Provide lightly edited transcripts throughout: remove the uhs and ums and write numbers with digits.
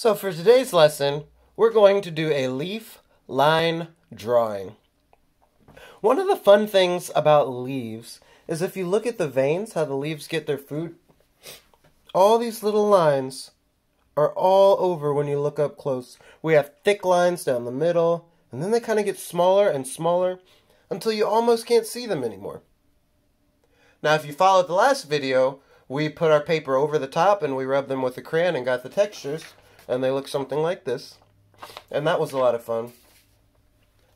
So for today's lesson, we're going to do a leaf line drawing. One of the fun things about leaves is if you look at the veins, how the leaves get their food, all these little lines are all over when you look up close. We have thick lines down the middle, and then they kind of get smaller and smaller until you almost can't see them anymore. Now if you followed the last video, we put our paper over the top and we rubbed them with a crayon and got the textures. And they look something like this. And that was a lot of fun.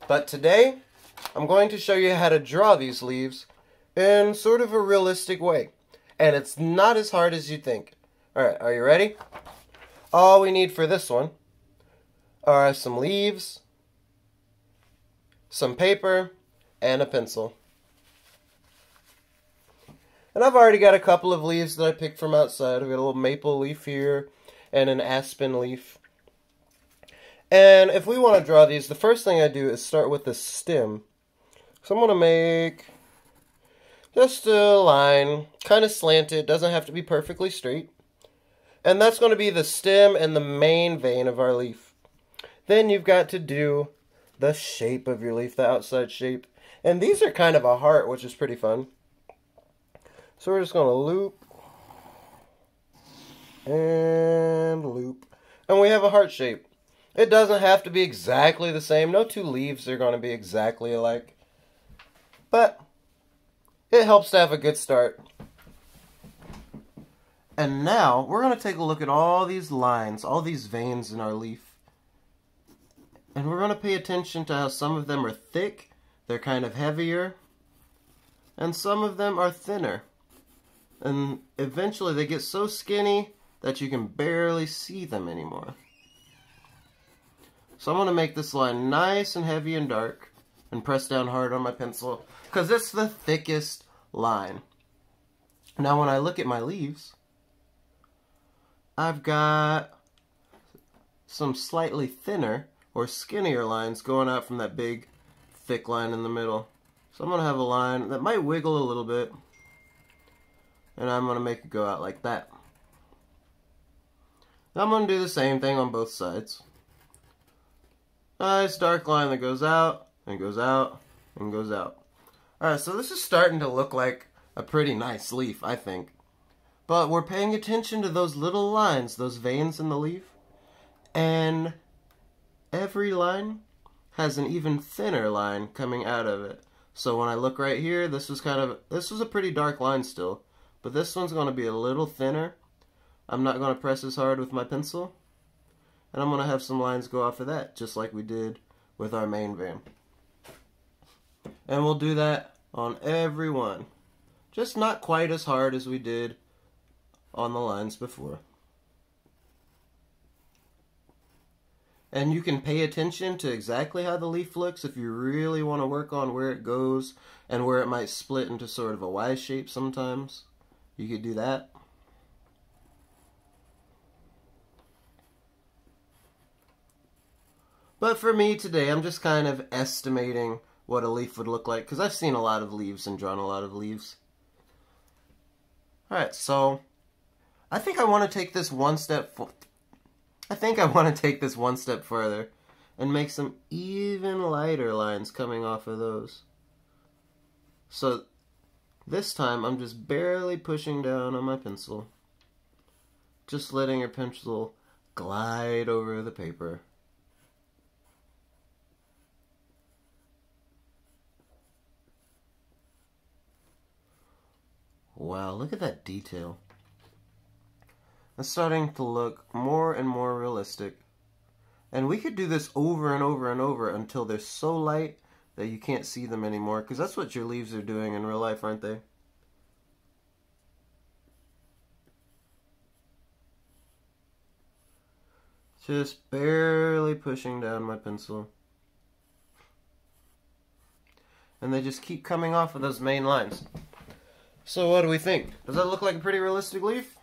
But today, I'm going to show you how to draw these leaves in sort of a realistic way. And it's not as hard as you think. Alright, are you ready? All we need for this one are some leaves, some paper, and a pencil. And I've already got a couple of leaves that I picked from outside. I've got a little maple leaf here and an aspen leaf. And if we want to draw these, the first thing I do is start with the stem. So I'm going to make just a line, kind of slanted, doesn't have to be perfectly straight. And that's going to be the stem and the main vein of our leaf. Then you've got to do the shape of your leaf, the outside shape. And these are kind of a heart, which is pretty fun. So we're just going to loop and loop, and we have a heart shape. It doesn't have to be exactly the same. No two leaves are going to be exactly alike, but it helps to have a good start. And now we're going to take a look at all these lines, all these veins in our leaf, and we're going to pay attention to how some of them are thick, they're kind of heavier, and some of them are thinner, and eventually they get so skinny that you can barely see them anymore. So I'm going to make this line nice and heavy and dark and press down hard on my pencil because it's the thickest line. Now when I look at my leaves, I've got some slightly thinner or skinnier lines going out from that big thick line in the middle. So I'm going to have a line that might wiggle a little bit, and I'm going to make it go out like that. I'm going to do the same thing on both sides. Nice dark line that goes out, and goes out, and goes out. Alright, so this is starting to look like a pretty nice leaf, I think. But we're paying attention to those little lines, those veins in the leaf. And every line has an even thinner line coming out of it. So when I look right here, this was a pretty dark line still. But this one's going to be a little thinner. I'm not going to press as hard with my pencil, and I'm going to have some lines go off of that, just like we did with our main vein. And we'll do that on every one, just not quite as hard as we did on the lines before. And you can pay attention to exactly how the leaf looks if you really want to work on where it goes and where it might split into sort of a Y shape sometimes. You could do that. But for me today, I'm just kind of estimating what a leaf would look like, because I've seen a lot of leaves and drawn a lot of leaves. Alright, so I think I want to take this one step further and make some even lighter lines coming off of those. So this time I'm just barely pushing down on my pencil, just letting your pencil glide over the paper. Wow, look at that detail. It's starting to look more and more realistic. And we could do this over and over and over until they're so light that you can't see them anymore, because that's what your leaves are doing in real life, aren't they? Just barely pushing down my pencil. And they just keep coming off of those main lines. So what do we think? Does that look like a pretty realistic leaf?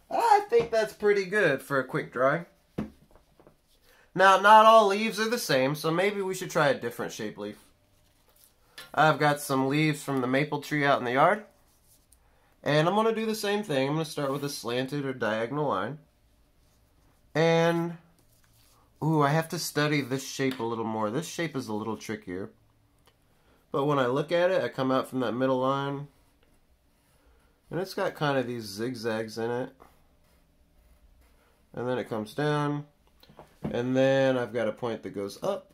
I think that's pretty good for a quick drawing. Now, not all leaves are the same, so maybe we should try a different shape leaf. I've got some leaves from the maple tree out in the yard. And I'm going to do the same thing. I'm going to start with a slanted or diagonal line. And, ooh, I have to study this shape a little more. This shape is a little trickier. But when I look at it, I come out from that middle line. And it's got kind of these zigzags in it. And then it comes down. And then I've got a point that goes up.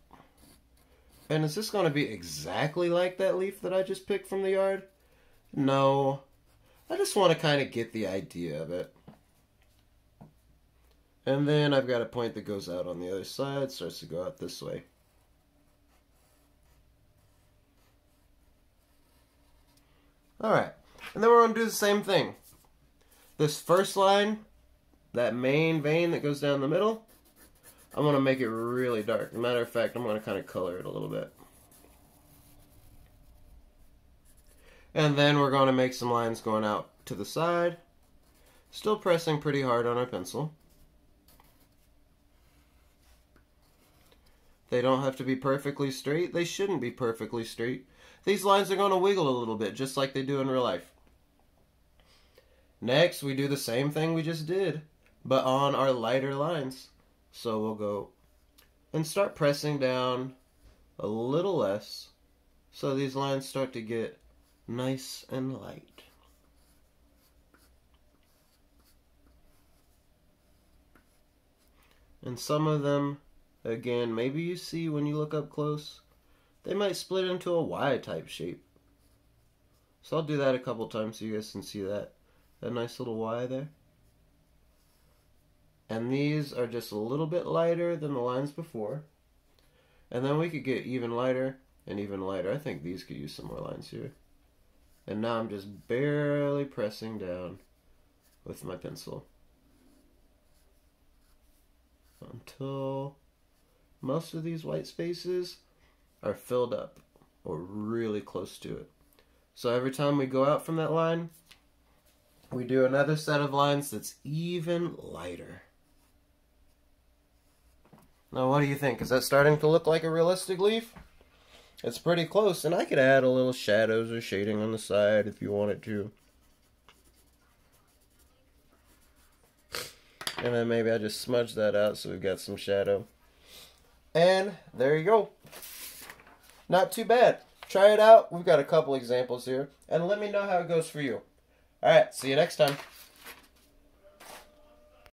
And is this going to be exactly like that leaf that I just picked from the yard? No. I just want to kind of get the idea of it. And then I've got a point that goes out on the other side, starts to go out this way. Alright, and then we're going to do the same thing. This first line, that main vein that goes down the middle, I'm going to make it really dark. As a matter of fact, I'm going to kind of color it a little bit. And then we're going to make some lines going out to the side. Still pressing pretty hard on our pencil. They don't have to be perfectly straight. They shouldn't be perfectly straight. These lines are going to wiggle a little bit, just like they do in real life. Next, we do the same thing we just did, but on our lighter lines. So we'll go and start pressing down a little less, so these lines start to get nice and light. And some of them, again, maybe you see when you look up close, they might split into a Y-type shape. So I'll do that a couple times so you guys can see that nice little Y there. And these are just a little bit lighter than the lines before. And then we could get even lighter and even lighter. I think these could use some more lines here. And now I'm just barely pressing down with my pencil until most of these white spaces are filled up or really close to it. So every time we go out from that line, we do another set of lines that's even lighter. Now what do you think? Is that starting to look like a realistic leaf? It's pretty close, and I could add a little shadows or shading on the side if you wanted to. And then maybe I just smudge that out so we've got some shadow. And there you go. Not too bad. Try it out. We've got a couple examples here. And let me know how it goes for you. Alright, see you next time.